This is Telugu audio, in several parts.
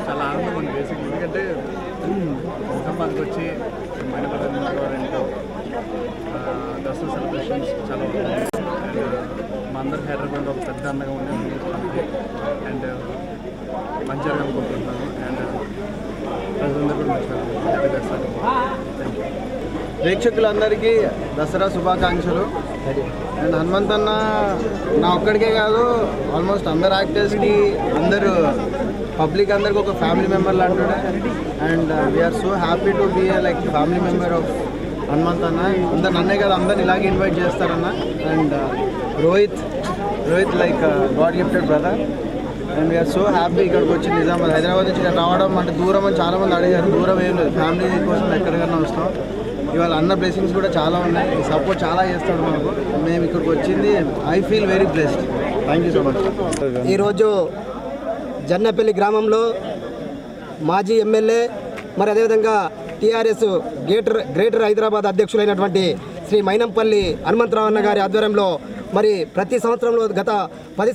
చాలా ఆనందం అండి బేసిక్. ఎందుకంటే కుటుంబానికి వచ్చి మైనపడంతో దసరా సెలబ్రేషన్స్ చాలా బాగుంది. అండ్ మా అందరికి హైదరాబాద్ ఒక పెద్ద అండగా ఉండే అండ్ మంచిగా అనుకుంటున్నాను. అండ్ ప్రజలందరూ కూడా మంచిగా. ప్రేక్షకులందరికీ దసరా శుభాకాంక్షలు. అండ్ హనుమంత్ అన్న నా ఒక్కడికే కాదు, ఆల్మోస్ట్ అందరు యాక్టర్స్కి, అందరూ పబ్లిక్ అందరికి ఒక ఫ్యామిలీ మెంబర్ లాంటిదే. And we are so happy to be like family member of Hanumanth అన్న. అందరు నన్నే కదా అందరిని ఇలాగే ఇన్వైట్ చేస్తారన్న. And Rohit like God gifted brother. And we are so happy ఇక్కడికి వచ్చి నిజామాబాద్, హైదరాబాద్ నుంచి ఇక్కడ రావడం అంటే దూరం అని చాలామంది అడిగారు. దూరం ఏం లేదు, ఫ్యామిలీ కోసం ఎక్కడికైనా వస్తాం. ఇవాళ అన్న బ్లెస్సింగ్స్ కూడా చాలా ఉన్నాయి, సపోర్ట్ చాలా చేస్తాడు మనకు. మేము ఇక్కడికి వచ్చింది I feel very blessed. Thank you so much. ఈరోజు జన్నపల్లి గ్రామంలో మాజీ ఎమ్మెల్యే మరి అదేవిధంగా టీఆర్ఎస్ గ్రేటర్ హైదరాబాద్ అధ్యక్షులైనటువంటి శ్రీ మైనంపల్లి హనుమంతరావు అన్న గారి ఆధ్వర్యంలో మరి ప్రతి సంవత్సరంలో గత 10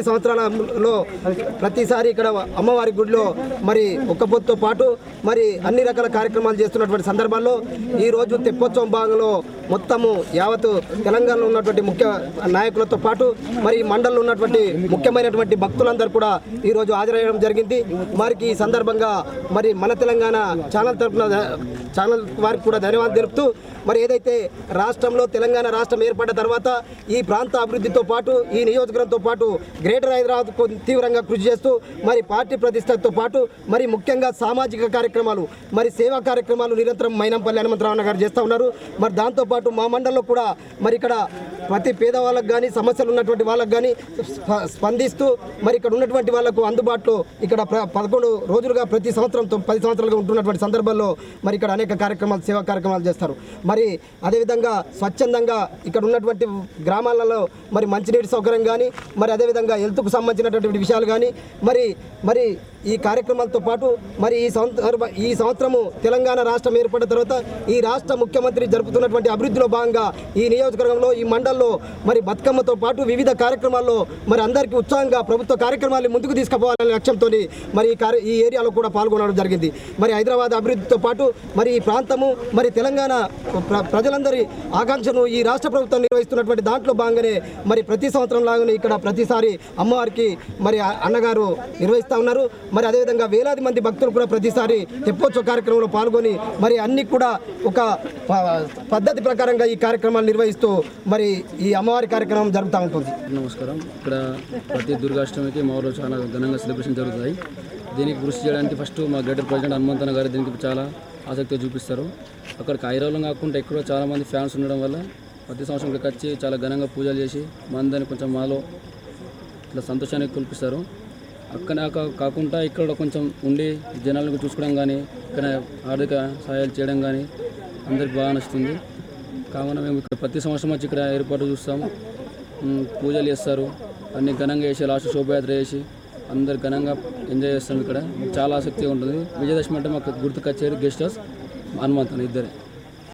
సంవత్సరాలలో ప్రతిసారి ఇక్కడ అమ్మవారి గుడిలో మరి ఒక్కపొత్తుతో పాటు మరి అన్ని రకాల కార్యక్రమాలు చేస్తున్నటువంటి సందర్భాల్లో ఈరోజు తెప్పోత్సవం భాగంలో మొత్తము యావత్ తెలంగాణలో ఉన్నటువంటి ముఖ్య నాయకులతో పాటు మరి మండలంలో ఉన్నటువంటి ముఖ్యమైనటువంటి భక్తులందరూ కూడా ఈరోజు హాజరయ్యడం జరిగింది. మరికి ఈ సందర్భంగా మరి మన తెలంగాణ ఛానల్ వారికి కూడా ధన్యవాదాలు తెలుపుతూ మరి ఏదైతే రాష్ట్రంలో తెలంగాణ రాష్ట్రం ఏర్పడ్డ తర్వాత ఈ ప్రాంత అభివృద్ధితో పాటు ఈ నియోజకవర్గంతో పాటు గ్రేటర్ హైదరాబాద్కు తీవ్రంగా కృషి చేస్తూ మరి పార్టీ ప్రతిష్టతో పాటు మరి ముఖ్యంగా సామాజిక కార్యక్రమాలు మరి సేవా కార్యక్రమాలు నిరంతరం మైనంపల్లి హనుమంతరావు గారు చేస్తూ ఉన్నారు. మరి దాంతోపాటు మా మండలంలో కూడా మరి ఇక్కడ ప్రతి పేదవాళ్ళకు కానీ సమస్యలు ఉన్నటువంటి వాళ్ళకు కానీ స్పందిస్తూ మరి ఇక్కడ ఉన్నటువంటి వాళ్ళకు అందుబాటులో ఇక్కడ 11 రోజులుగా ప్రతి సంవత్సరం 10 సంవత్సరాలుగా ఉంటున్నటువంటి సందర్భాల్లో మరి ఇక్కడ అనేక కార్యక్రమాలు సేవా కార్యక్రమాలు చేస్తారు. మరి అదేవిధంగా స్వచ్ఛందంగా ఇక్కడ ఉన్నటువంటి గ్రామాలలో మరి మంచినీటి సౌకర్యం కానీ మరి అదేవిధంగా హెల్త్కు సంబంధించినటువంటి విషయాలు కానీ మరి ఈ కార్యక్రమాలతో పాటు మరి ఈ సంవత్సరము తెలంగాణ రాష్ట్రం ఏర్పడిన తర్వాత ఈ రాష్ట్ర ముఖ్యమంత్రి జరుపుతున్నటువంటి అభివృద్ధిలో భాగంగా ఈ నియోజకవర్గంలో ఈ మండలంలో మరి బతుకమ్మతో పాటు వివిధ కార్యక్రమాల్లో మరి అందరికీ ఉత్సాహంగా ప్రభుత్వ కార్యక్రమాలను ముందుకు తీసుకుపోవాలనే లక్ష్యంతో మరి ఈ ఏరియాలో కూడా పాల్గొనడం జరిగింది. మరి హైదరాబాద్ అభివృద్ధితో పాటు మరి ఈ ప్రాంతము మరి తెలంగాణ ప్రజలందరి ఆకాంక్షను ఈ రాష్ట్ర ప్రభుత్వం నిర్వహిస్తున్నటువంటి దాంట్లో భాగంగానే మరి ప్రతి సంవత్సరం లాగానే ఇక్కడ ప్రతిసారి అమ్మవారికి మరి అన్నగారు నిర్వహిస్తూ ఉన్నారు. మరి అదేవిధంగా వేలాది మంది భక్తులు కూడా ప్రతిసారి తెప్పోత్సవ కార్యక్రమంలో పాల్గొని మరి అన్ని కూడా ఒక పద్ధతి ప్రకారంగా ఈ కార్యక్రమాలు నిర్వహిస్తూ మరి ఈ అమ్మవారి కార్యక్రమం జరుగుతూ ఉంటుంది. నమస్కారం. ఇక్కడ ప్రతి దుర్గాష్టమికి మా ఊరిలో చాలా ఘనంగా సెలబ్రేషన్ జరుగుతాయి. దీనికి కృషి చేయడానికి ఫస్ట్ మా గ్రేటర్ ప్రెసిడెంట్ హనుమంతన్న గారు దీనికి చాలా ఆసక్తిగా చూపిస్తారు. అక్కడికి హైదరాబాద్లో కాకుండా ఎక్కడో చాలామంది ఫ్యాన్స్ ఉండడం వల్ల ప్రతి సంవత్సరం ఇక్కడికి వచ్చి చాలా ఘనంగా పూజలు చేసి మందని కొంచెం మాలో ఇట్లా సంతోషాన్ని కుల్పిస్తారు. అక్కడ కాకుండా ఇక్కడ కొంచెం ఉండి జనాలను చూసుకోవడం కానీ ఇక్కడ ఆర్థిక సహాయాలు చేయడం కానీ అందరికి బాగా నచ్చుతుంది. కావున మేము ఇక్కడ ప్రతి సంవత్సరం వచ్చి ఇక్కడ ఏర్పాటు చూస్తాం. పూజలు చేస్తారు, అన్ని ఘనంగా చేసి లాస్ట్ శోభయాత్ర చేసి అందరు ఘనంగా ఎంజాయ్ చేస్తాం. ఇక్కడ చాలా ఆసక్తిగా ఉంటుంది. విజయదశమి అంటే మాకు గుర్తుకొచ్చేది గెస్ట్ హౌస్ హనుమంత్ ఇద్దరే.